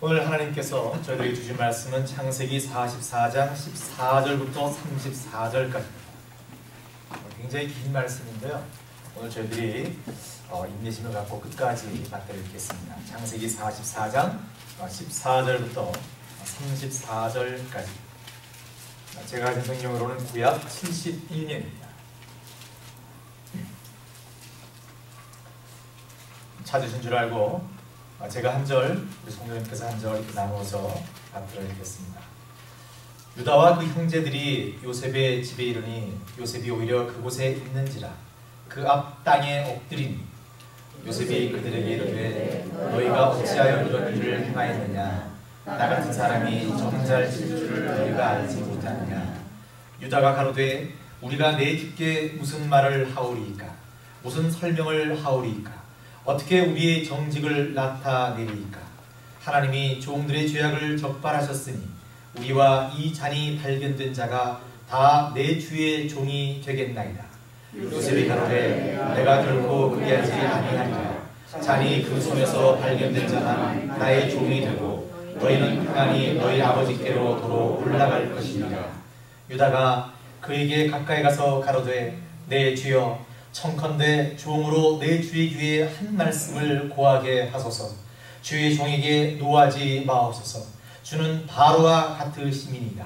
오늘 하나님께서 저희들에게 주신 말씀은 창세기 44장 14절부터 34절까지입니다. 굉장히 긴 말씀인데요. 오늘 저희들이 인내심을 갖고 끝까지 맞들어 읽겠습니다. 창세기 44장 14절부터 34절까지. 제가 가진 성경으로는 구약 71년입니다. 찾으신 줄 알고 제가 한 절, 우리 성도님께서 한 절 이렇게 나누어서 맞들어 읽겠습니다. 유다와 그 형제들이 요셉의 집에 이르니 요셉이 오히려 그곳에 있는지라 그 앞 땅에 엎드리니 요셉이 그들에게 이르되 너희가 어찌하여 이런 일을 행하였느냐 나 같은 사람이 정잘 칠 줄을 너희가 알지 못하느냐. 유다가 가로되 우리가 내 주께 무슨 말을 하오리이까 무슨 설명을 하오리이까 어떻게 우리의 정직을 나타내리이까. 하나님이 종들의 죄악을 적발하셨으니 우리와 이 잔이 발견된 자가 다 내 주의 종이 되겠나이다. 요셉이 가로되 내가 결코 그리 하지 아니하리라. 잔이 그 손에서 발견된 자만 나의 종이 되고 너희는 평안히 너희 아버지께로 도로 올라갈 것이니라. 유다가 그에게 가까이 가서 가로되 내 주여 청컨대 종으로 내 주의 귀에 한 말씀을 고하게 하소서. 주의 종에게 노하지 마옵소서. 주는 바로와 같으심이니이다.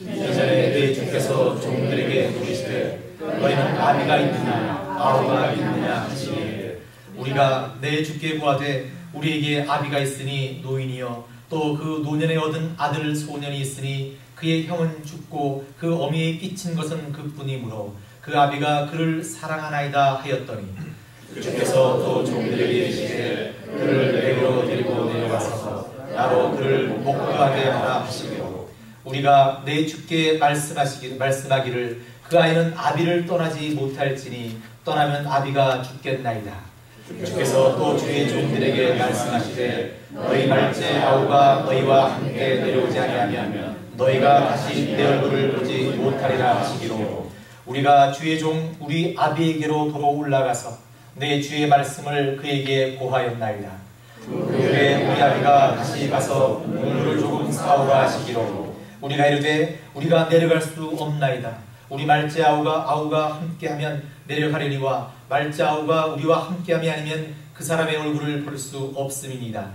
이전에 내 주께서 종들에게 물으시되 너희는 아비가 있느냐 아우가 있느냐 하시니 우리가 내 주께 구하되 우리에게 아비가 있으니 노인이여 또 그 노년에 얻은 아들 소년이 있으니 그의 형은 죽고 그 어미에 끼친 것은 그뿐이므로 그 아비가 그를 사랑하나이다 하였더니 주께서 또 종들에게 이르시되 그를 내게로 데리고 내려가서 나로 그를 목도하게 하라 하시기로 우리가 내 주께 말씀하기를 그 아이는 아비를 떠나지 못할지니 떠나면 아비가 죽겠나이다. 주께서 또 주의 종들에게 말씀하시되 너희 말째 아우가 너희와 함께 내려오지 아니하면 너희가 다시 내 얼굴을 보지 못하리라 하시기로 우리가 주의 종 우리 아비에게로 도로 올라가서 내 주의 말씀을 그에게 고하였나이다. 그후에 우리 아비가 다시 가서 물을 조금 사오라 하시기로 우리가 이르되 우리가 내려갈 수 없나이다. 우리 말째 아우가 함께하면 내려가려니와 말째 아우가 우리와 함께함이 아니면 그 사람의 얼굴을 볼 수 없음이니이다.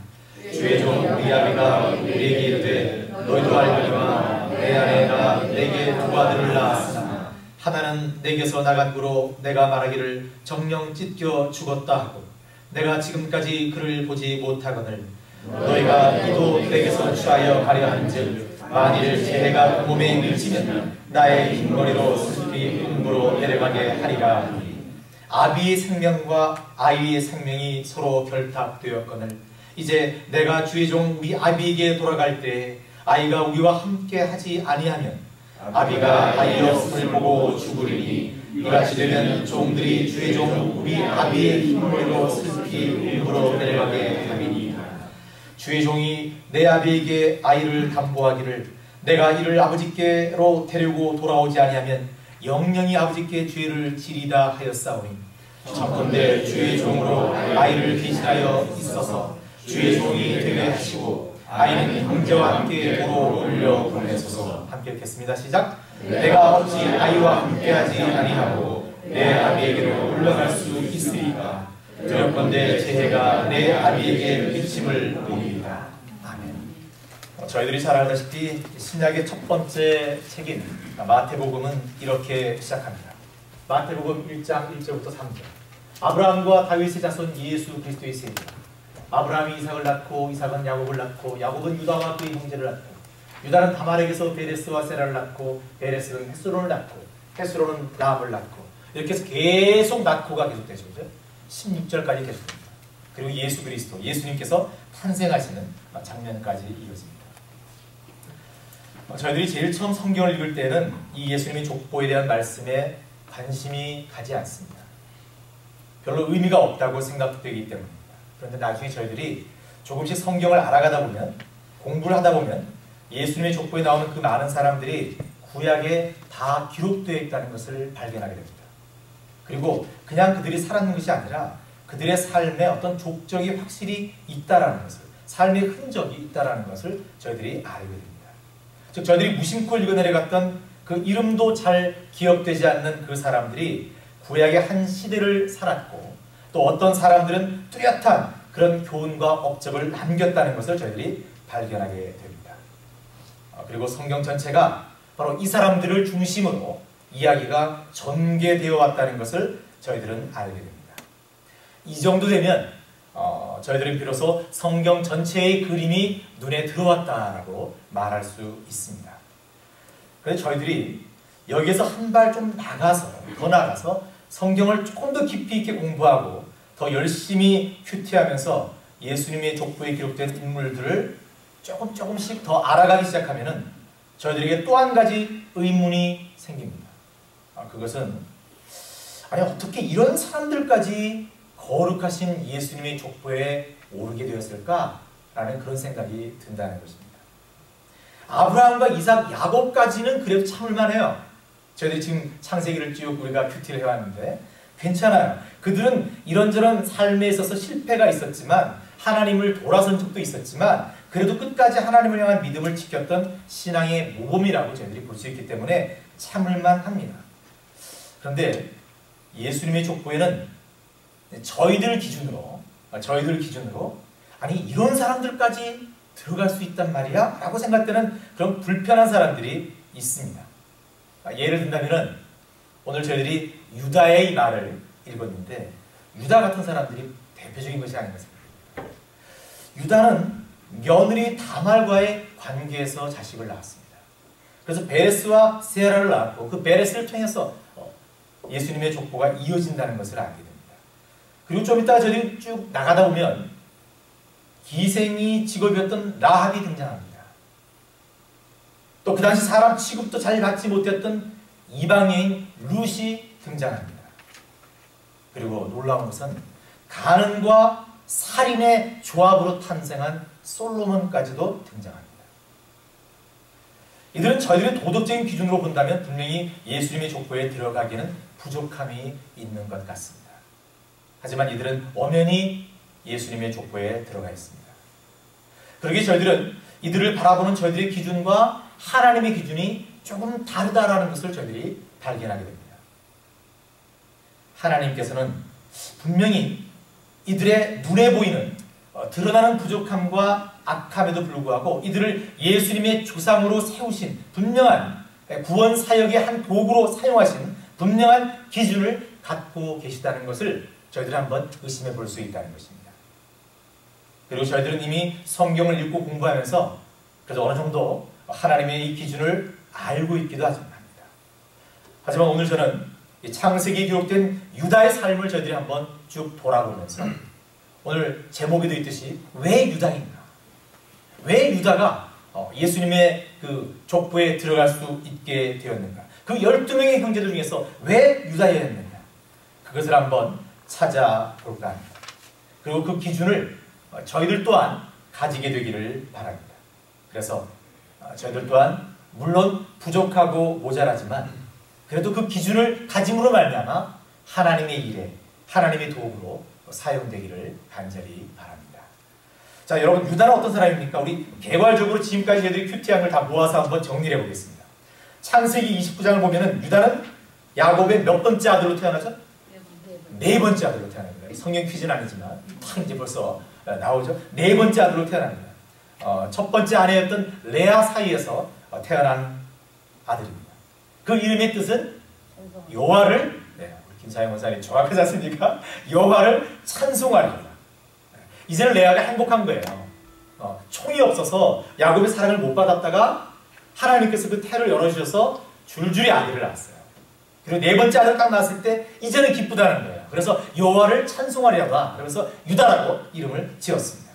주의 종 우리 아비가 우리에게 이르되 너희도 알거니와 내 아내가 내게 두 아들을 낳았으나 하나는 내게서 나간 후로 내가 말하기를 정령 찢겨 죽었다 하고 내가 지금까지 그를 보지 못하거늘 너희가 이도 내게서 취하여 가려 한즉 만일 제 해가 그 몸에 미치면 나의 흰머리로 슬피 음부로 내려가게 하리라 하니 아비의 생명과 아이의 생명이 서로 결탁되었거늘 이제 내가 주의 종 우리 아비에게 돌아갈 때 아이가 우리와 함께 하지 아니하면 아비가 아이 없음을 보고 죽으리니 이같이 되면 종들이 주의 종 우리 아비의 흰머리로 슬피 음부로 내려가게 함이니이다. 주의 종이 내 아비에게 아이를 담보하기를 내가 이를 아버지께로 데리고 돌아오지 아니하면 영영이 아버지께 죄를 지리다 하였사오니 청컨대 주의 종으로 아이를 대신하여 있어서 주의 종이 되게 하시고 아이는 형제와 함께 도로 올려 보내소서. 함께 읽겠습니다. 시작. 내가 어찌 아이와 함께하지 아니하고 내 아비에게로 올라갈 수 있으리까. 두렵건대 제 해가 내 아비에게 미침을 보이리라. 아멘. 저희들이 잘 알다시피 신약의 첫 번째 책인 마태복음은 이렇게 시작합니다. 마태복음 1장 1절부터 3절. 아브라함과 다윗의 자손 예수 그리스도의 세자. 아브라함이 이삭을 낳고 이삭은 야곱을 낳고 야곱은 유다와 그의 형제를 낳고 유다는 다말에게서 베레스와 세라를 낳고 베레스는 헤스론을 낳고 헤스론은 라합을 낳고 이렇게 해서 계속 낳고가 계속되죠. 그죠? 16절까지 계속됩니다. 그리고 예수 그리스도 예수님께서 탄생하시는 장면까지 이어집니다. 저희들이 제일 처음 성경을 읽을 때는 이 예수님의 족보에 대한 말씀에 관심이 가지 않습니다. 별로 의미가 없다고 생각되기 때문입니다. 그런데 나중에 저희들이 조금씩 성경을 알아가다 보면 공부를 하다 보면 예수님의 족보에 나오는 그 많은 사람들이 구약에 다 기록되어 있다는 것을 발견하게 됩니다. 그리고 그냥 그들이 살았는 것이 아니라 그들의 삶에 어떤 족적이 확실히 있다라는 것을 삶의 흔적이 있다는 것을 저희들이 알게 됩니다. 즉 저희들이 무심코 읽어내려갔던 그 이름도 잘 기억되지 않는 그 사람들이 구약의 한 시대를 살았고, 또 어떤 사람들은 뚜렷한 그런 교훈과 업적을 남겼다는 것을 저희들이 발견하게 됩니다. 그리고 성경 전체가 바로 이 사람들을 중심으로 이야기가 전개되어 왔다는 것을 저희들은 알게 됩니다. 이 정도 되면 저희들은 비로소 성경 전체의 그림이 눈에 들어왔다라고 말할 수 있습니다. 그래서 저희들이 여기에서 한 발 좀 더 나가서 성경을 조금 더 깊이 있게 공부하고 더 열심히 큐티하면서 예수님의 족보에 기록된 인물들을 조금씩 더 알아가기 시작하면은 저희들에게 또 한 가지 의문이 생깁니다. 그것은 아니 어떻게 이런 사람들까지 거룩하신 예수님의 족보에 오르게 되었을까라는 그런 생각이 든다는 것입니다. 아브라함과 이삭, 야곱까지는 그래도 참을만해요. 저희들이 지금 창세기를 쭉 우리가 큐티를 해왔는데 괜찮아요. 그들은 이런저런 삶에 있어서 실패가 있었지만, 하나님을 돌아선 적도 있었지만, 그래도 끝까지 하나님을 향한 믿음을 지켰던 신앙의 모범이라고 저희들이 볼 수 있기 때문에 참을만합니다. 그런데 예수님의 족보에는 저희들 기준으로 아니 이런 사람들까지 들어갈 수 있단 말이야? 라고 생각되는 그런 불편한 사람들이 있습니다. 예를 든다면 오늘 저희들이 유다의 말을 읽었는데, 유다 같은 사람들이 대표적인 것이 아닌가 생각합니다. 유다는 며느리 다말과의 관계에서 자식을 낳았습니다. 그래서 베레스와 세라를 낳았고, 그 베레스를 통해서 예수님의 족보가 이어진다는 것을 알게 됩니다. 그리고 좀 이따가 저희 쭉 나가다 보면 기생이 직업이었던 라합이 등장합니다. 또 그 당시 사람 취급도 잘 받지 못했던 이방여인 룻이 등장합니다. 그리고 놀라운 것은 가늠과 살인의 조합으로 탄생한 솔로몬까지도 등장합니다. 이들은 저희들의 도덕적인 기준으로 본다면 분명히 예수님의 족보에 들어가기에는 부족함이 있는 것 같습니다. 하지만 이들은 엄연히 예수님의 족보에 들어가 있습니다. 그러기에 저희들은 이들을 바라보는 저희들의 기준과 하나님의 기준이 조금 다르다라는 것을 저희들이 발견하게 됩니다. 하나님께서는 분명히 이들의 눈에 보이는 드러나는 부족함과 악함에도 불구하고 이들을 예수님의 조상으로 세우신 분명한 구원 사역의 한 도구로 사용하신 분명한 기준을 갖고 계시다는 것을 저희들은 한번 의심해 볼 수 있다는 것입니다. 그리고 저희들은 이미 성경을 읽고 공부하면서 그래서 어느 정도 하나님의 이 기준을 알고 있기도 합니다. 하지만 오늘 저는 이 창세기에 기록된 유다의 삶을 저희들이 한번 쭉 돌아보면서 오늘 제목에도 있듯이 왜 유다인가? 왜 유다가 예수님의 그 족보에 들어갈 수 있게 되었는가? 그 12명의 형제들 중에서 왜 유다였느냐? 그것을 한번 찾아볼까 합니다. 그리고 그 기준을 저희들 또한 가지게 되기를 바랍니다. 그래서 저희들 또한 물론 부족하고 모자라지만 그래도 그 기준을 가짐으로 말미암아 하나님의 일에 하나님의 도구로 사용되기를 간절히 바랍니다. 자, 여러분 유다는 어떤 사람입니까? 우리 개괄적으로 지금까지 저희들이 큐티한 걸 다 모아서 한번 정리해 보겠습니다. 창세기 29장을 보면은 유다는 야곱의 몇 번째 아들로 태어나죠? 네 번째 아들로 태어납니다. 성경 퀴즈는 아니지만 딱 이제 벌써 나오죠. 네 번째 아들로 태어납니다. 첫 번째 아내였던 레아 사이에서 태어난 아들입니다. 그 이름의 뜻은 여호와를, 김사영 원사님 정확하지 않습니까? 여호와를 찬송하리라. 이제는 레아가 행복한 거예요. 총이 없어서 야곱의 사랑을 못 받았다가 하나님께서 그 태를 열어주셔서 줄줄이 아들을 낳았어요. 그리고 네 번째 아들 딱 낳았을 때 이제는 기쁘다는 거예요. 그래서 여호와를 찬송하리라. 그러면서 유다라고 이름을 지었습니다.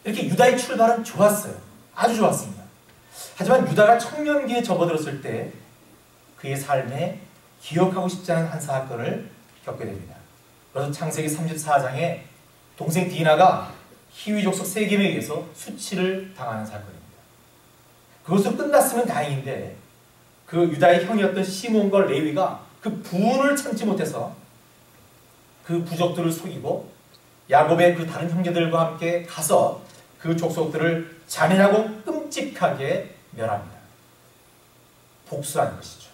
이렇게 유다의 출발은 좋았어요. 아주 좋았습니다. 하지만 유다가 청년기에 접어들었을 때 그의 삶에 기억하고 싶지 않은 한 사건을 겪게 됩니다. 그래서 창세기 34장에 동생 디나가 히위 족속 세겜에 의해서 수치를 당하는 사건입니다. 그것으로 끝났으면 다행인데 그 유다의 형이었던 시몬과 레위가 그 분을 참지 못해서 그 부족들을 속이고 야곱의 그 다른 형제들과 함께 가서 그 족속들을 잔인하고 끔찍하게 멸합니다. 복수하는 것이죠.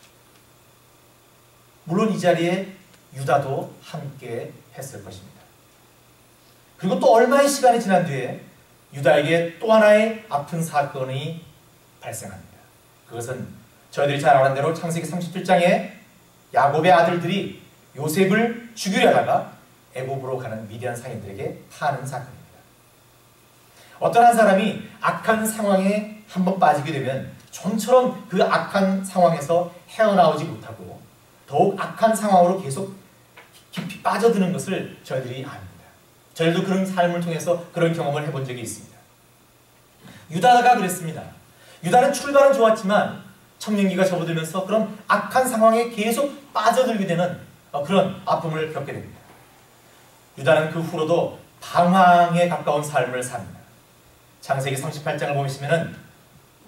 물론 이 자리에 유다도 함께 했을 것입니다. 그리고 또 얼마의 시간이 지난 뒤에 유다에게 또 하나의 아픈 사건이 발생합니다. 그것은 저희들이 잘 아는 대로 창세기 37장에 야곱의 아들들이 요셉을 죽이려다가 애굽으로 가는 미디안 상인들에게 파는 사건입니다. 어떤 한 사람이 악한 상황에 한번 빠지게 되면 좀처럼 그 악한 상황에서 헤어나오지 못하고 더욱 악한 상황으로 계속 깊이 빠져드는 것을 저희들이 압니다. 저희도 그런 삶을 통해서 그런 경험을 해본 적이 있습니다. 유다가 그랬습니다. 유다는 출발은 좋았지만 청년기가 접어들면서 그런 악한 상황에 계속 빠져들게 되는 그런 아픔을 겪게 됩니다. 유다는 그 후로도 방황에 가까운 삶을 삽니다. 창세기 38장을 보시면은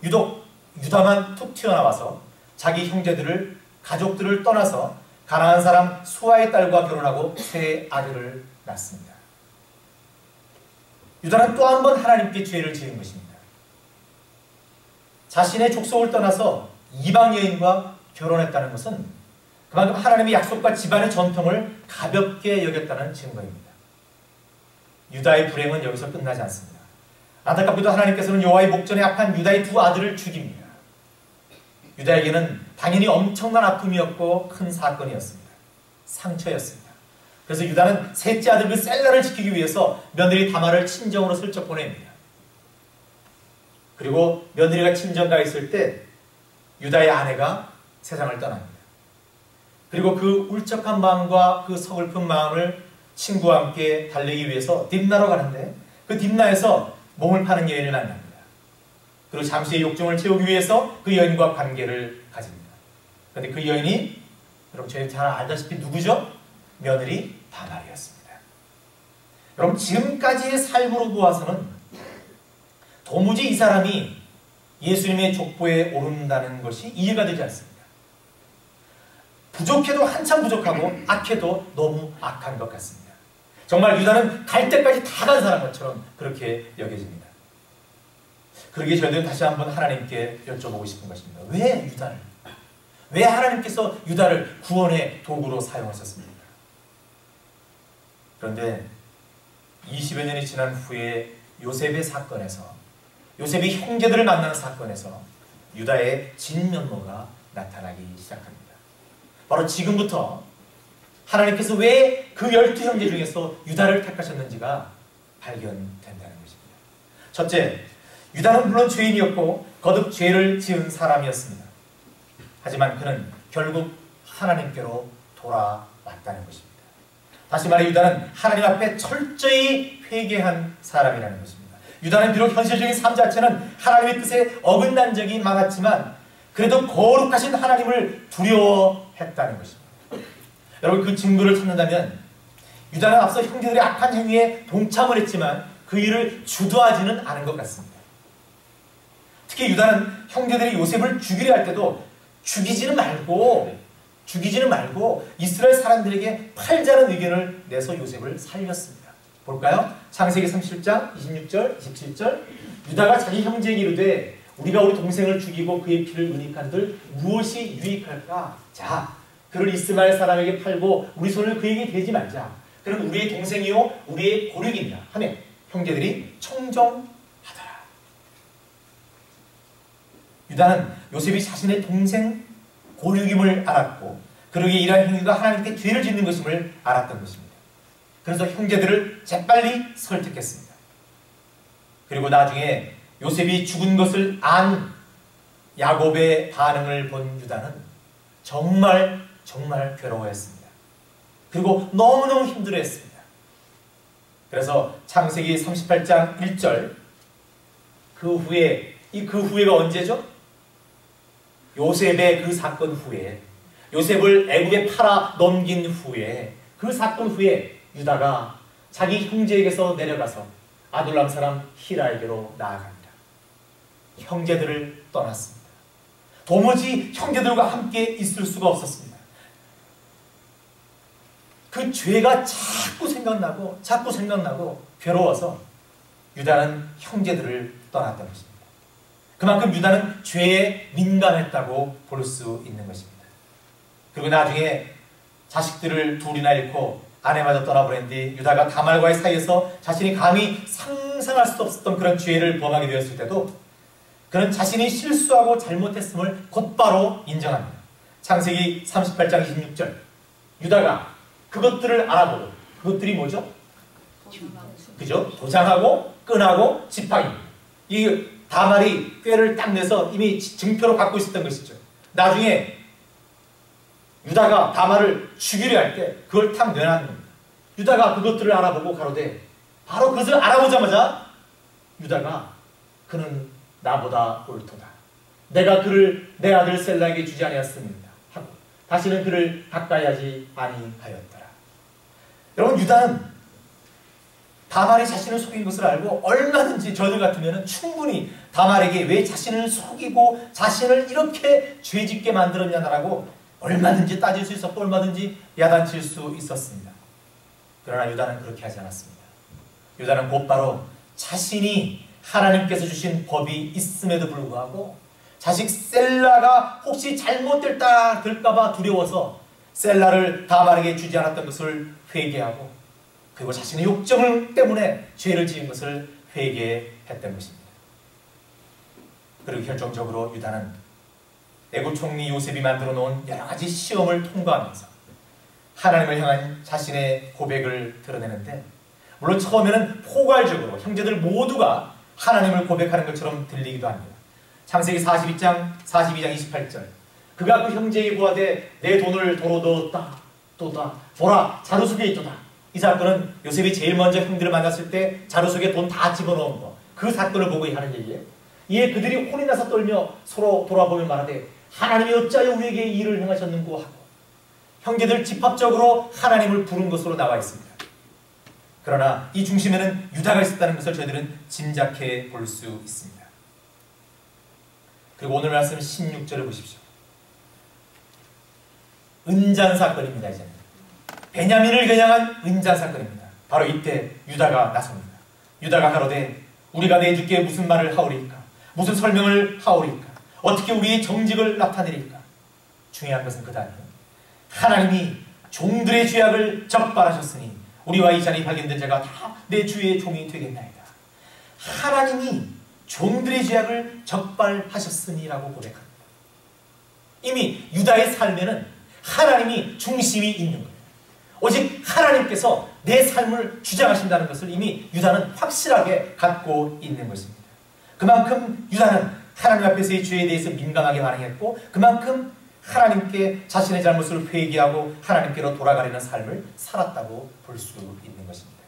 유독 유다만 툭 튀어나와서 자기 형제들을 가족들을 떠나서 가나안 사람 수아의 딸과 결혼하고 세 아들을 낳습니다. 유다는 또 한 번 하나님께 죄를 지은 것입니다. 자신의 족속을 떠나서 이방 여인과 결혼했다는 것은 그만큼 하나님의 약속과 집안의 전통을 가볍게 여겼다는 증거입니다. 유다의 불행은 여기서 끝나지 않습니다. 안타깝게도 하나님께서는 여호와의 목전에 악한 유다의 두 아들을 죽입니다. 유다에게는 당연히 엄청난 아픔이었고 큰 사건이었습니다. 상처였습니다. 그래서 유다는 셋째 아들 그 셀라를 지키기 위해서 며느리 다말을 친정으로 슬쩍 보냅니다. 그리고 며느리가 친정 가 있을 때 유다의 아내가 세상을 떠납니다. 그리고 그 울적한 마음과 그 서글픈 마음을 친구와 함께 달래기 위해서 딥나로 가는데 그 딥나에서 몸을 파는 여인을 만납니다. 그리고 잠시의 욕정을 채우기 위해서 그 여인과 관계를 가집니다. 그런데 그 여인이 여러분 저희 잘 알다시피 누구죠? 며느리 다말이었습니다. 여러분 지금까지의 삶으로 보아서는 도무지 이 사람이 예수님의 족보에 오른다는 것이 이해가 되지 않습니다. 부족해도 한참 부족하고 악해도 너무 악한 것 같습니다. 정말 유다는 갈 때까지 다 간 사람 것처럼 그렇게 여겨집니다. 그러기에 저희들은 다시 한번 하나님께 여쭤보고 싶은 것입니다. 왜 유다를? 왜 하나님께서 유다를 구원의 도구로 사용하셨습니까? 그런데 20여 년이 지난 후에 요셉의 사건에서 요셉이 형제들을 만나는 사건에서 유다의 진면모가 나타나기 시작합니다. 바로 지금부터 하나님께서 왜 그 12형제 중에서 유다를 택하셨는지가 발견된다는 것입니다. 첫째, 유다는 물론 죄인이었고 거듭 죄를 지은 사람이었습니다. 하지만 그는 결국 하나님께로 돌아왔다는 것입니다. 다시 말해 유다는 하나님 앞에 철저히 회개한 사람이라는 것입니다. 유다는 비록 현실적인 삶 자체는 하나님의 뜻에 어긋난 적이 많았지만 그래도 거룩하신 하나님을 두려워했다는 것입니다. 여러분 그 증거를 찾는다면 유다는 앞서 형제들의 악한 행위에 동참을 했지만 그 일을 주도하지는 않은 것 같습니다. 특히 유다는 형제들이 요셉을 죽이려 할 때도 죽이지는 말고 이스라엘 사람들에게 팔자는 의견을 내서 요셉을 살렸습니다. 볼까요? 창세기 37장 26절 27절 유다가 자기 형제에게 이르되 우리가 우리 동생을 죽이고 그의 피를 은닉한들 무엇이 유익할까? 자, 그를 이스마엘 사람에게 팔고 우리 손을 그에게 대지 말자. 그는 우리의 동생이요 우리의 고륙이니라 하며 형제들이 청정하더라. 유다는 요셉이 자신의 동생 고륙임을 알았고 그러기에 이러한 행위가 하나님께 죄를 짓는 것임을 알았던 것입니다. 그래서 형제들을 재빨리 설득했습니다. 그리고 나중에 요셉이 죽은 것을 안 야곱의 반응을 본 유다는 정말 괴로워했습니다. 그리고 너무너무 힘들어했습니다. 그래서 창세기 38장 1절 그 후에가 언제죠? 요셉의 그 사건 후에 요셉을 애국에 팔아 넘긴 후에 그 사건 후에 유다가 자기 형제에게서 내려가서 아둘람 사람 히라에게로 나아갑니다. 형제들을 떠났습니다. 도무지 형제들과 함께 있을 수가 없었습니다. 그 죄가 자꾸 생각나고 괴로워서 유다는 형제들을 떠났던 것입니다. 그만큼 유다는 죄에 민감했다고 볼 수 있는 것입니다. 그리고 나중에 자식들을 둘이나 잃고 아내마저 떠나보낸 뒤 유다가 다말과의 사이에서 자신이 감히 상상할 수도 없었던 그런 죄를 범하게 되었을 때도 그는 자신이 실수하고 잘못했음을 곧바로 인정합니다. 창세기 38장 26절, 유다가 그것들을 알아보고, 그것들이 뭐죠? 그죠? 도장하고 끈하고 지팡이. 이 다말이 꾀를 딱 내서 이미 증표로 갖고 있었던 것이죠. 나중에 유다가 다말을 죽이려 할 때 그걸 탁 내놨는 겁니다. 유다가 그것들을 알아보고 가로되, 바로 그것을 알아보자마자 유다가 그는 나보다 옳도다. 내가 그를 내 아들 셀라에게 주지 아니하였습니다 하고 다시는 그를 가까이 하지 아니하였더라. 여러분, 유다는 다말이 자신을 속인 것을 알고 얼마든지 저희들 같으면 충분히 다말에게 왜 자신을 속이고 자신을 이렇게 죄짓게 만들었냐라고 얼마든지 따질 수 있었고 얼마든지 야단칠 수 있었습니다. 그러나 유다는 그렇게 하지 않았습니다. 유다는 곧바로 자신이 하나님께서 주신 법이 있음에도 불구하고 자식 셀라가 혹시 잘못될까 될까봐 두려워서 셀라를 다말에게 주지 않았던 것을 회개하고, 그리고 자신의 욕정 때문에 죄를 지은 것을 회개했던 것입니다. 그리고 결정적으로 유다는 애굽 총리 요셉이 만들어 놓은 여러 가지 시험을 통과하면서 하나님을 향한 자신의 고백을 드러내는데, 물론 처음에는 포괄적으로 형제들 모두가 하나님을 고백하는 것처럼 들리기도 합니다. 창세기 42장 28절, 그가 그 형제에게 보아되 내 돈을 도로 넣었다 또다 보라 자루 속에 있도다. 이 사건은 요셉이 제일 먼저 형들을 만났을 때 자루 속에 돈 다 집어넣은 거, 그 사건을 보고 하는 얘기예요. 이에 그들이 혼이 나서 떨며 서로 돌아보며 말하되 하나님이 어찌하여 우리에게 이 일을 행하셨는고 하고, 형제들 집합적으로 하나님을 부른 것으로 나와 있습니다. 그러나 이 중심에는 유다가 있었다는 것을 저희들은 짐작해 볼 수 있습니다. 그리고 오늘 말씀 16절을 보십시오. 은잔 사건입니다. 이제는 베냐민을 겨냥한 은잔 사건입니다. 바로 이때 유다가 나섭니다. 유다가 가로되 우리가 내 주께 무슨 말을 하오리까? 무슨 설명을 하오리까? 어떻게 우리의 정직을 나타내리까? 중요한 것은 그 다음이에요. 하나님이 종들의 죄악을 적발하셨으니 우리와 이 자리에 발견된 자가 다 내 주의 종이 되겠나이다. 하나님이 종들의 죄악을 적발하셨으니라고 고백합니다. 이미 유다의 삶에는 하나님이 중심이 있는 거예요. 오직 하나님께서 내 삶을 주장하신다는 것을 이미 유다는 확실하게 갖고 있는 것입니다. 그만큼 유다는 하나님 앞에서의 죄에 대해서 민감하게 반응했고, 그만큼 하나님께 자신의 잘못을 회개하고 하나님께로 돌아가려는 삶을 살았다고 볼 수 있는 것입니다.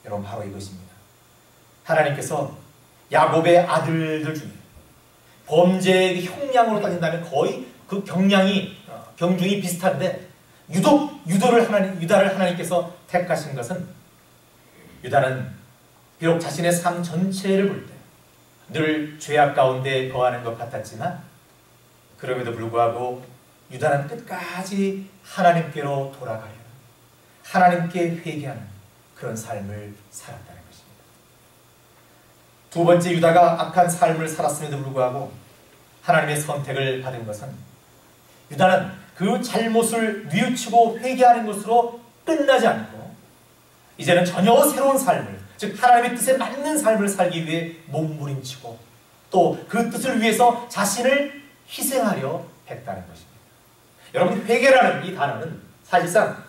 여러분, 바로 이것입니다. 하나님께서 야곱의 아들들 중에 범죄의 형량으로 따진다면 거의 그 경중이 비슷한데, 유독 유다를 하나님께서 택하신 것은, 유다는 비록 자신의 삶 전체를 볼 때 늘 죄악 가운데 거하는 것 같았지만, 그럼에도 불구하고 유다는 끝까지 하나님께로 돌아가려 하나님께 회개하는 그런 삶을 살았다는 것입니다. 두 번째, 유다가 악한 삶을 살았음에도 불구하고 하나님의 선택을 받은 것은, 유다는 그 잘못을 뉘우치고 회개하는 것으로 끝나지 않고 이제는 전혀 새로운 삶을, 즉 하나님의 뜻에 맞는 삶을 살기 위해 몸부림치고 또 그 뜻을 위해서 자신을 희생하려 했다는 것입니다. 여러분, 회개라는 이 단어는 사실상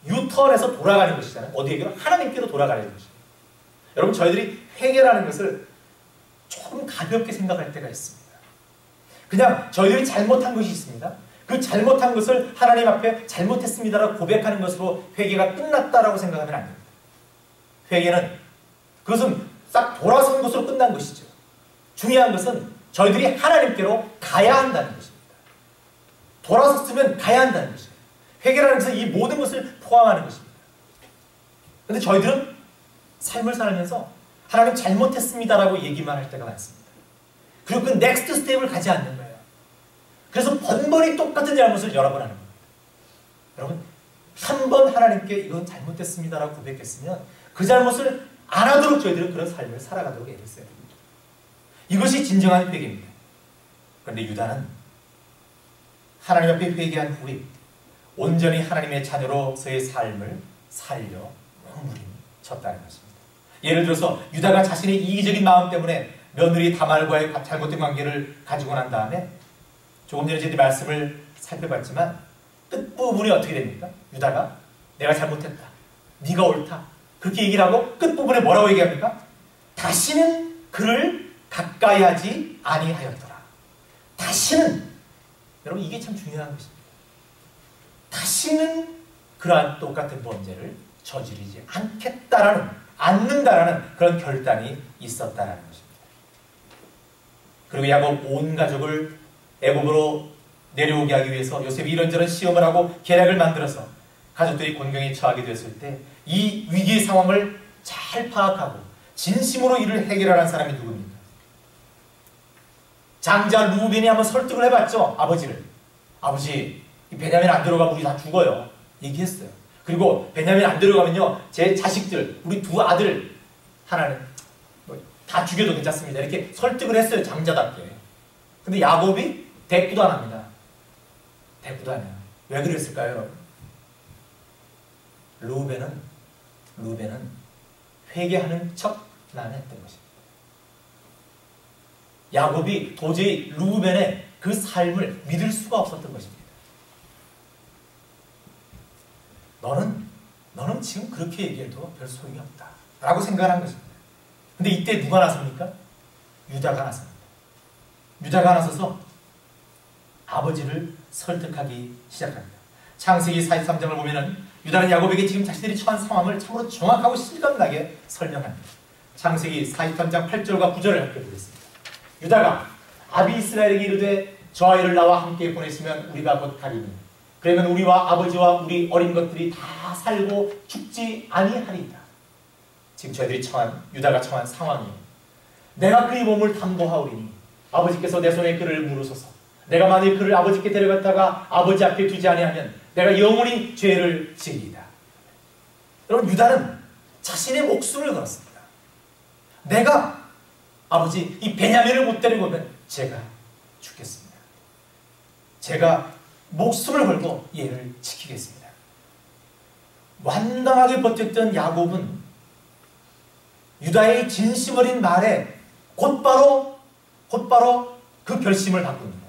유턴해서 돌아가는 것이잖아요. 어디에게로? 하나님께로 돌아가는 것입니다. 여러분, 저희들이 회개라는 것을 조금 가볍게 생각할 때가 있습니다. 그냥 저희들이 잘못한 것이 있습니다. 그 잘못한 것을 하나님 앞에 잘못했습니다라고 고백하는 것으로 회개가 끝났다라고 생각하면 안 됩니다. 회개는 그것은 싹 돌아선 것으로 끝난 것이죠. 중요한 것은 저희들이 하나님께로 가야 한다는 것입니다. 돌아섰으면 가야 한다는 것입니다. 회개라는 것은 이 모든 것을 포함하는 것입니다. 그런데 저희들은 삶을 살면서 하나님 잘못했습니다라고 얘기만 할 때가 많습니다. 그리고 그 넥스트 스텝을 가지 않는 거예요. 그래서 번번이 똑같은 잘못을 여러 번 하는 겁니다. 여러분, 한 번 하나님께 이건 잘못됐습니다라고 고백했으면 그 잘못을 안 하도록 저희들은 그런 삶을 살아가도록 애했어요. 이것이 진정한 회개입니다. 그런데 유다는 하나님 앞에 회개한 후에 온전히 하나님의 자녀로서의 삶을 살려 몸부림쳤다는 것입니다. 예를 들어서 유다가 자신의 이기적인 마음 때문에 며느리 다말과의 잘못된 관계를 가지고 난 다음에 조금 전에 저희들이 말씀을 살펴봤지만 끝부분이 어떻게 됩니까? 유다가 내가 잘못했다, 네가 옳다, 그렇게 얘기를 하고 끝부분에 뭐라고 얘기합니까? 다시는 그를 가까이 하지 아니하였더라. 다시는, 여러분 이게 참 중요한 것입니다. 다시는 그러한 똑같은 범죄를 저지르지 않는다라는 그런 결단이 있었다라는 것입니다. 그리고 야곱 온 가족을 애굽으로 내려오게 하기 위해서 요셉이 이런저런 시험을 하고 계략을 만들어서 가족들이 곤경에 처하게 됐을 때 이 위기의 상황을 잘 파악하고 진심으로 이를 해결하는 사람이 누굽니까? 장자 루벤이 한번 설득을 해봤죠. 아버지를. 아버지, 이 베냐민 안 들어가면 우리 다 죽어요. 얘기했어요. 그리고 베냐민 안 들어가면요, 제 자식들, 우리 두 아들 하나는 다 죽여도 괜찮습니다. 이렇게 설득을 했어요. 장자답게. 근데 야곱이 대꾸도 안 합니다. 대꾸도 안 해요. 왜 그랬을까요, 여러분? 루벤은 회개하는 척만 했던 것입니다. 야곱이 도저히 루벤의 그 삶을 믿을 수가 없었던 것입니다. 너는 지금 그렇게 얘기해도 별 소용이 없다 라고 생각한 것입니다. 근데 이때 누가 나섭니까? 유다가 나섭니다. 유다가 나서서 아버지를 설득하기 시작합니다. 창세기 43장을 보면은 유다는 야곱에게 지금 자신들이 처한 상황을 참으로 정확하고 실감나게 설명합니다. 창세기 43장 8절과 9절을 함께 보겠습니다. 유다가 아비이스라엘에게 이르되 저 아이를 나와 함께 보냈으면 우리가 곧 가리니 그러면 우리와 아버지와 우리 어린 것들이 다 살고 죽지 아니하리이다. 지금 저희들이 유다가 처한 상황이에요. 내가 그의 몸을 탐보하오리니 아버지께서 내 손에 그를 물으소서. 내가 만일 그를 아버지께 데려갔다가 아버지 앞에 두지 아니하면 내가 영원히 죄를 지으리이다. 여러분, 유다는 자신의 목숨을 걸었습니다. 내가 아버지 이 베냐민을 못 데리고 오면 제가 죽겠습니다. 제가 목숨을 걸고 얘를 지키겠습니다. 완강하게 버텼던 야곱은 유다의 진심 어린 말에 곧바로 그 결심을 바꿉니다.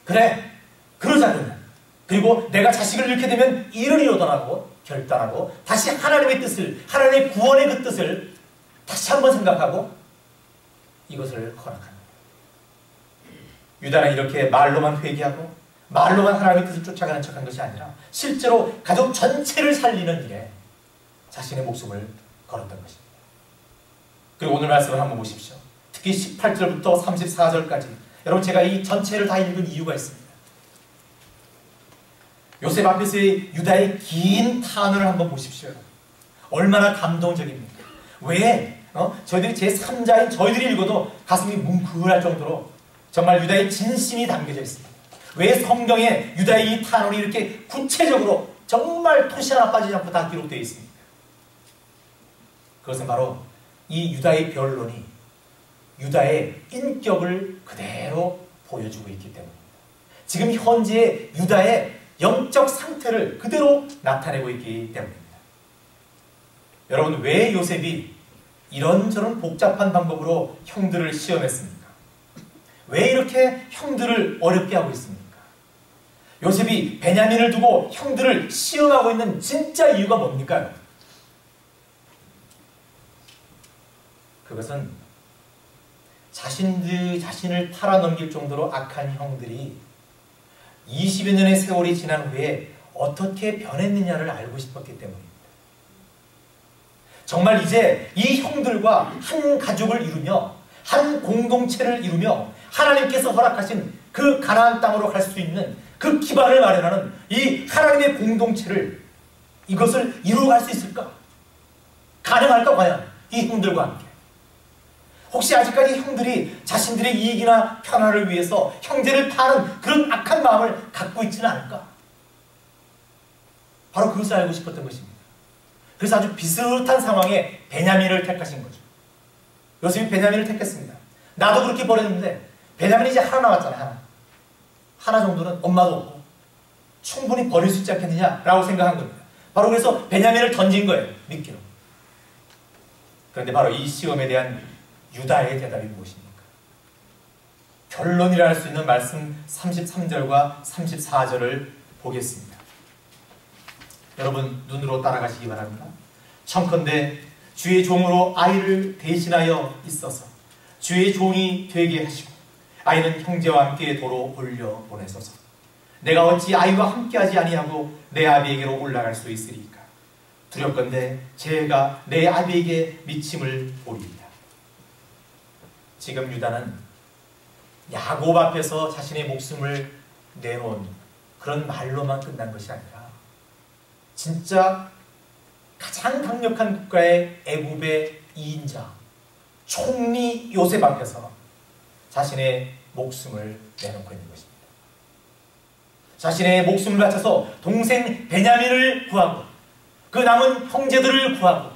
그래, 그러자 그러면. 그리고 내가 자식을 잃게 되면 이를 이루더라고 결단하고 다시 하나님의 뜻을, 하나님의 구원의 그 뜻을 다시 한번 생각하고 이것을 허락합니다. 유다는 이렇게 말로만 회개하고 말로만 하나님의 뜻을 쫓아가는 척한 것이 아니라 실제로 가족 전체를 살리는 일에 자신의 목숨을 걸었던 것입니다. 그리고 오늘 말씀을 한번 보십시오. 특히 18절부터 34절까지 여러분, 제가 이 전체를 다 읽은 이유가 있습니다. 요셉 앞에서의 유다의 긴 탄원을 한번 보십시오. 얼마나 감동적입니까? 왜? 저희들이 제3자인 저희들이 읽어도 가슴이 뭉클할 정도로 정말 유다의 진심이 담겨져 있습니다. 왜 성경에 유다의 이 탄원이 이렇게 구체적으로 정말 토시 하나 빠지지 않고 다 기록되어 있습니까? 그것은 바로 이 유다의 변론이 유다의 인격을 그대로 보여주고 있기 때문입니다. 지금 현재의 유다의 영적 상태를 그대로 나타내고 있기 때문입니다. 여러분, 왜 요셉이 이런저런 복잡한 방법으로 형들을 시험했습니까? 왜 이렇게 형들을 어렵게 하고 있습니까? 요셉이 베냐민을 두고 형들을 시험하고 있는 진짜 이유가 뭡니까? 그것은 자신을 팔아넘길 정도로 악한 형들이 20여 년의 세월이 지난 후에 어떻게 변했느냐를 알고 싶었기 때문입니다. 정말 이제 이 형들과 한 가족을 이루며 한 공동체를 이루며 하나님께서 허락하신 그 가나안 땅으로 갈 수 있는 그 기반을 마련하는 이 하나님의 공동체를 이것을 이루어갈 수 있을까? 가능할까 과연 이 형들과 함께? 혹시 아직까지 형들이 자신들의 이익이나 편안을 위해서 형제를 파는 그런 악한 마음을 갖고 있지는 않을까? 바로 그것을 알고 싶었던 것입니다. 그래서 아주 비슷한 상황에 베냐민을 택하신 거죠. 요셉이 베냐민을 택했습니다. 나도 그렇게 버렸는데 베냐민이 이제 하나 남았잖아. 하나 정도는 엄마도 없고 충분히 버릴 수 있지 않겠느냐라고 생각한 겁니다. 바로 그래서 베냐민을 던진 거예요. 미끼로. 그런데 바로 이 시험에 대한 유다의 대답이 무엇입니까? 결론이라 할 수 있는 말씀 33절과 34절을 보겠습니다. 여러분 눈으로 따라가시기 바랍니다. 청컨대 주의 종으로 아이를 대신하여 있어서 주의 종이 되게 하시고 아이는 형제와 함께 도로 올려 보내소서. 내가 어찌 아이와 함께하지 아니하고 내 아비에게로 올라갈 수 있으리까? 두렵건대 제가 내 아비에게 미침을 보리이다. 지금 유다는 야곱 앞에서 자신의 목숨을 내놓은 그런 말로만 끝난 것이 아니라 진짜 가장 강력한 국가의 애굽의 2인자 총리 요셉 앞에서 자신의 목숨을 내놓고 있는 것입니다. 자신의 목숨을 바쳐서 동생 베냐민을 구하고 그 남은 형제들을 구하고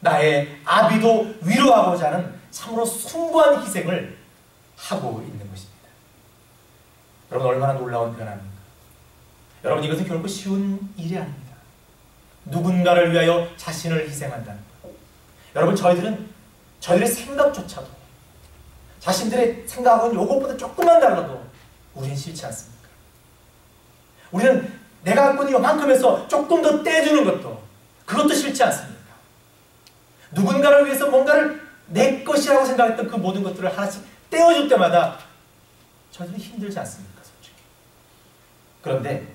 나의 아비도 위로하고자 하는 참으로 숭고한 희생을 하고 있는 것입니다. 여러분 얼마나 놀라운 변화입니까? 여러분 이것은 결코 쉬운 일이 아닙니다. 누군가를 위하여 자신을 희생한다는 것. 여러분 저희들의 생각조차도 자신들의 생각은 요것보다 조금만 달라도 우리는 싫지 않습니까? 우리는 내가 갖고 있는 이만큼 해서 조금 더 떼주는 것도 그것도 싫지 않습니까? 누군가를 위해서 뭔가를 내 것이라고 생각했던 그 모든 것들을 하나씩 떼어줄 때마다 저희들은 힘들지 않습니까? 솔직히. 그런데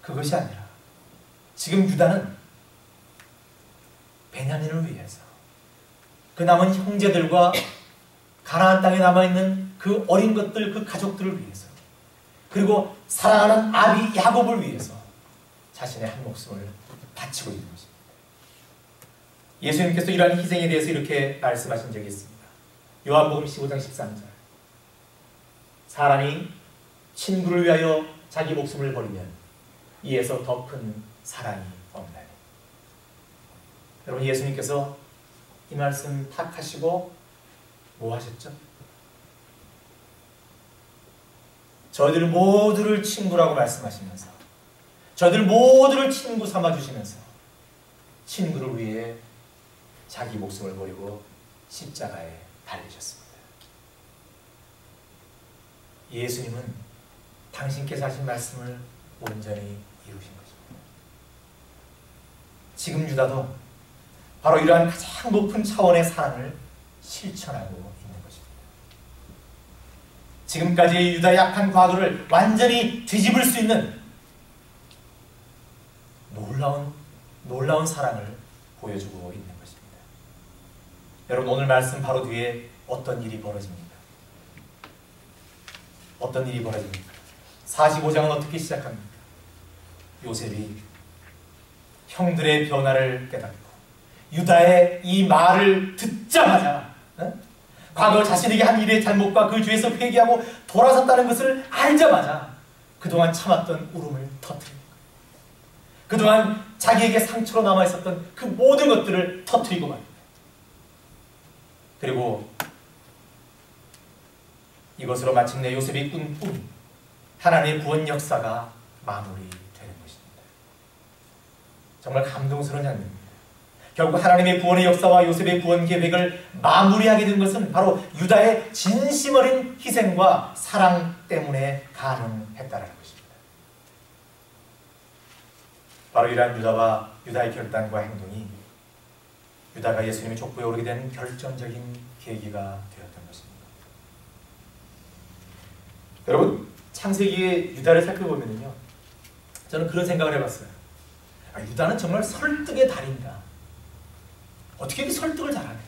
그것이 아니라 지금 유다는 베냐민을 위해서 그 남은 형제들과 가나안 땅에 남아있는 그 어린 것들, 그 가족들을 위해서 그리고 사랑하는 아비 야곱을 위해서 자신의 한 목숨을 바치고 있는 것입니다. 예수님께서 이러한 희생에 대해서 이렇게 말씀하신 적이 있습니다. 요한복음 15장 13절 사람이 친구를 위하여 자기 목숨을 버리면 이에서 더 큰 사랑이 없나니. 여러분 예수님께서 이 말씀 탁 하시고 뭐 하셨죠? 저희들 모두를 친구라고 말씀하시면서 저희들 모두를 친구 삼아주시면서 친구를 위해 자기 목숨을 버리고 십자가에 달리셨습니다. 예수님은 당신께서 하신 말씀을 온전히 이루신 것입니다. 지금 유다도 바로 이러한 가장 높은 차원의 사랑을 실천하고 있는 것입니다. 지금까지의 유다의 악한 과거를 완전히 뒤집을 수 있는 놀라운 사랑을 보여주고 있는 것입니다. 여러분 오늘 말씀 바로 뒤에 어떤 일이 벌어집니까? 어떤 일이 벌어집니까? 45장은 어떻게 시작합니까? 요셉이 형들의 변화를 깨닫고 유다의 이 말을 듣자마자 과거 자신에게 한 일의 잘못과 그 죄에서 회개하고 돌아섰다는 것을 알자마자 그동안 참았던 울음을 터뜨립니다. 그동안 자기에게 상처로 남아있었던 그 모든 것들을 터뜨리고 말입니다. 그리고 이것으로 마침내 요셉이 꾼 꿈, 하나님의 구원 역사가 마무리되는 것입니다. 정말 감동스러운 장면입니다. 결국 하나님의 구원의 역사와 요셉의 구원 계획을 마무리하게 된 것은 바로 유다의 진심 어린 희생과 사랑 때문에 가능했다는 것입니다. 바로 이러한 유다의 결단과 행동이 유다가 예수님의 족보에 오르게 된 결정적인 계기가 되었던 것입니다. 여러분 창세기의 유다를 살펴보면요, 저는 그런 생각을 해봤어요. 유다는 정말 설득의 달인이다. 어떻게 이렇게 설득을 잘하냐.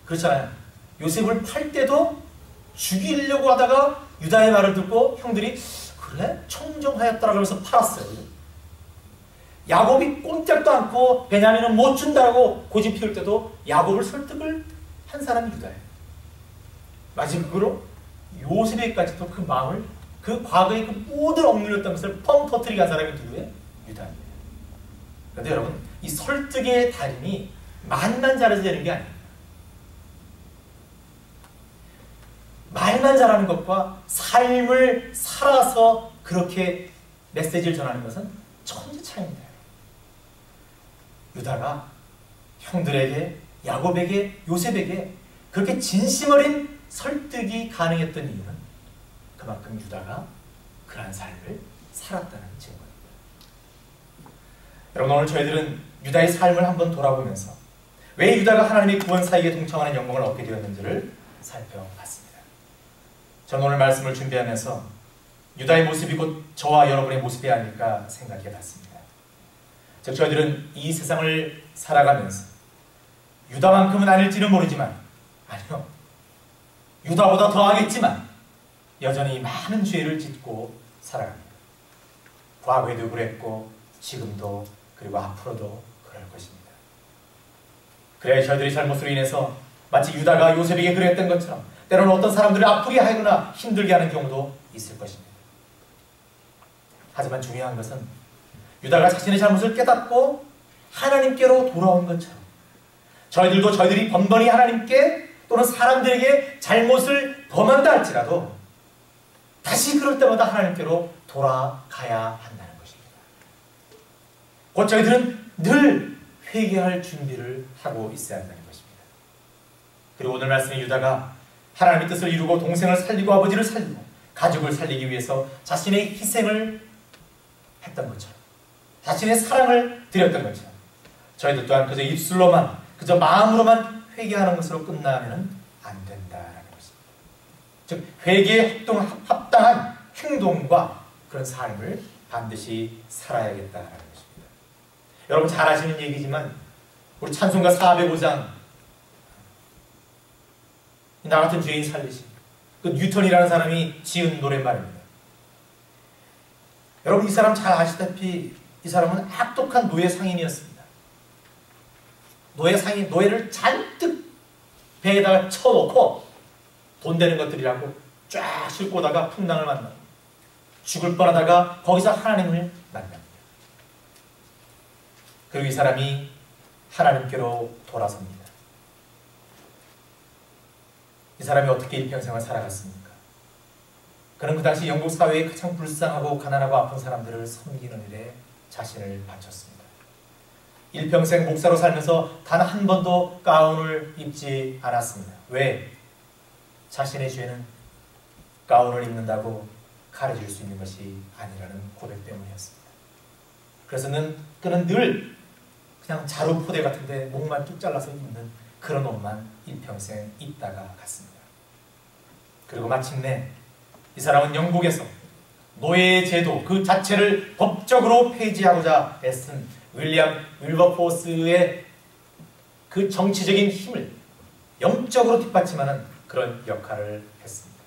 그렇잖아요. 요셉을 팔 때도 죽이려고 하다가 유다의 말을 듣고 형들이 그래? 청정하였다라고 하면서 팔았어요. 야곱이 꼼짝도 않고 베냐민은 못 준다고 고집 피울 때도 야곱을 설득을 한 사람이 유다예요. 마지막으로 요셉에까지도 그 마음을, 그 과거의 그 모든 억눌렸던 것을 펑 터뜨리게 한 사람이 누구예요? 유다입니다. 그런데 여러분 이 설득의 달인이 말만 잘해서 되는 게 아닙니다. 말만 잘하는 것과 삶을 살아서 그렇게 메시지를 전하는 것은 천지 차이입니다. 유다가 형들에게, 야곱에게, 요셉에게 그렇게 진심 어린 설득이 가능했던 이유는 그만큼 유다가 그러한 삶을 살았다는 증거입니다. 여러분, 오늘 저희들은 유다의 삶을 한번 돌아보면서 왜 유다가 하나님의 구원 사역에 동참하는 영광을 얻게 되었는지를 살펴봤습니다. 저는 오늘 말씀을 준비하면서 유다의 모습이 곧 저와 여러분의 모습이 아닐까 생각해 봤습니다. 즉, 저희들은 이 세상을 살아가면서 유다만큼은 아닐지는 모르지만, 아니요, 유다보다 더하겠지만 여전히 많은 죄를 짓고 살아갑니다. 과거에도 그랬고 지금도, 그리고 앞으로도 그럴 것입니다. 그래, 저희들의 잘못으로 인해서 마치 유다가 요셉에게 그랬던 것처럼 때로는 어떤 사람들을 아프게 하거나 힘들게 하는 경우도 있을 것입니다. 하지만 중요한 것은 유다가 자신의 잘못을 깨닫고 하나님께로 돌아온 것처럼 저희들도 저희들이 번번이 하나님께 또는 사람들에게 잘못을 범한다 할지라도 다시 그럴 때마다 하나님께로 돌아가야 한다는 것입니다. 곧 저희들은 늘 회개할 준비를 하고 있어야 한다는 것입니다. 그리고 오늘 말씀의 유다가 하나님의 뜻을 이루고 동생을 살리고 아버지를 살리고 가족을 살리기 위해서 자신의 희생을 했던 것처럼, 자신의 사랑을 드렸던 것처럼 저희들 또한 그저 입술로만, 그저 마음으로만 회개하는 것으로 끝나면 안 된다는 것입니다. 즉, 회개에 합당한 행동과 그런 삶을 반드시 살아야겠다는 것입니다. 여러분 잘 아시는 얘기지만 우리 찬송가 405장 나 같은 죄인 살리심, 그 뉴턴이라는 사람이 지은 노랫말입니다. 여러분, 이 사람 잘 아시다시피 이 사람은 악독한 노예 상인이었습니다. 노예 상인, 노예를 잔뜩 배에다가 쳐놓고 돈 되는 것들이라고 쫙 싣고 오다가 풍랑을 만나고 죽을 뻔하다가 거기서 하나님을 만납니다. 그리고 이 사람이 하나님께로 돌아섭니다. 이 사람이 어떻게 일평생을 살아갔습니까? 그는 그 당시 영국 사회에 가장 불쌍하고 가난하고 아픈 사람들을 섬기는 일에 자신을 바쳤습니다. 일평생 목사로 살면서 단 한 번도 가운을 입지 않았습니다. 왜? 자신의 죄는 가운을 입는다고 가려줄 수 있는 것이 아니라는 고백 때문이었습니다. 그래서 그는 늘 그냥 자루 포대 같은데 목만 뚝 잘라서 입는 그런 옷만 일평생 입다가 갔습니다. 그리고 마침내 이 사람은 영국에서 노예의 제도 그 자체를 법적으로 폐지하고자 애쓴 윌리엄 윌버포스의 그 정치적인 힘을 영적으로 뒷받침하는 그런 역할을 했습니다.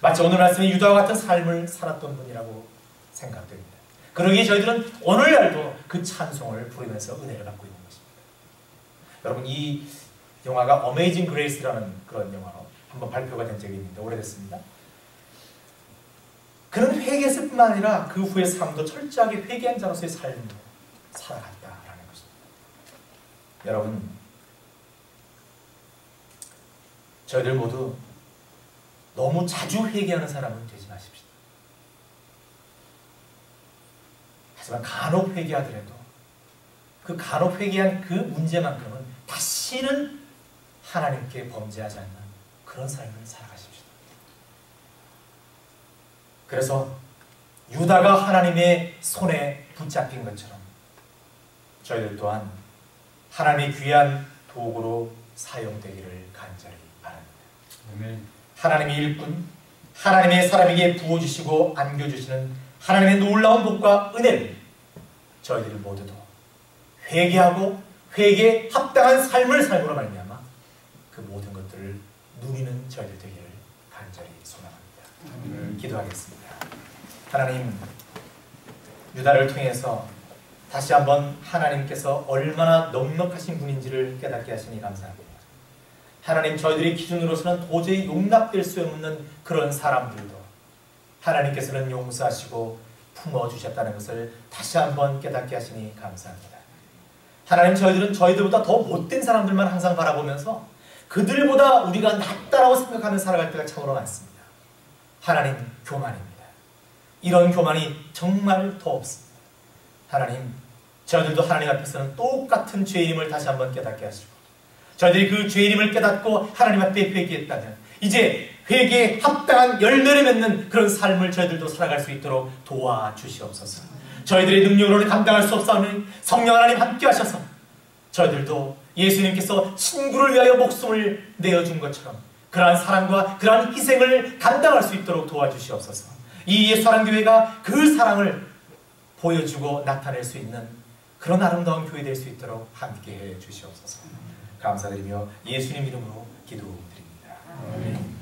마치 오늘 말씀이 유다와 같은 삶을 살았던 분이라고 생각됩니다. 그러기에 저희들은 오늘날도 그 찬송을 부르면서 은혜를 받고 있는 것입니다. 여러분, 이 영화가 어메이징 그레이스라는 그런 영화로 한번 발표가 된 적이 있는데 오래됐습니다. 그는 회개했을 뿐만 아니라 그 후의 삶도 철저하게 회개한 자로서의 삶을 살아갔다라는 것입니다. 여러분, 저희들 모두 너무 자주 회개하는 사람은 되지 마십시오. 하지만 간혹 회개하더라도 그 간혹 회개한 그 문제만큼은 다시는 하나님께 범죄하지 않는 그런 삶을 살아가십시오. 그래서 유다가 하나님의 손에 붙잡힌 것처럼 저희들 또한 하나님의 귀한 도구로 사용되기를 간절히 바랍니다. 아멘. 하나님의 일꾼, 하나님의 사람에게 부어주시고 안겨주시는 하나님의 놀라운 복과 은혜를 저희들 모두도 회개하고 회개에 합당한 삶을 삶으로 말미암아 그 모든 것들을 누리는 저희들 되기를 간절히 소망합니다. 기도하겠습니다. 하나님, 유다를 통해서 다시 한번 하나님께서 얼마나 넉넉하신 분인지를 깨닫게 하시니 감사합니다. 하나님, 저희들의 기준으로서는 도저히 용납될 수 없는 그런 사람들도 하나님께서는 용서하시고 품어주셨다는 것을 다시 한번 깨닫게 하시니 감사합니다. 하나님, 저희들보다 더 못된 사람들만 항상 바라보면서 그들보다 우리가 낫다라고 생각하며 살아갈 때가 참으로 많습니다. 하나님, 교만입니다. 이런 교만이 정말 더 없습니다. 하나님, 저희들도 하나님 앞에서는 똑같은 죄인임을 다시 한번 깨닫게 하시고, 저희들이 그 죄인임을 깨닫고 하나님 앞에 회개했다면 이제 회개에 합당한 열매를 맺는 그런 삶을 저희들도 살아갈 수 있도록 도와주시옵소서. 저희들의 능력으로는 감당할 수 없사오니 성령 하나님 함께 하셔서 저희들도 예수님께서 친구를 위하여 목숨을 내어준 것처럼 그러한 사랑과 그러한 희생을 감당할 수 있도록 도와주시옵소서. 이 예수사랑교회가 그 사랑을 보여주고 나타낼 수 있는 그런 아름다운 교회 될 수 있도록 함께해 주시옵소서. 감사드리며 예수님 이름으로 기도드립니다. 아멘.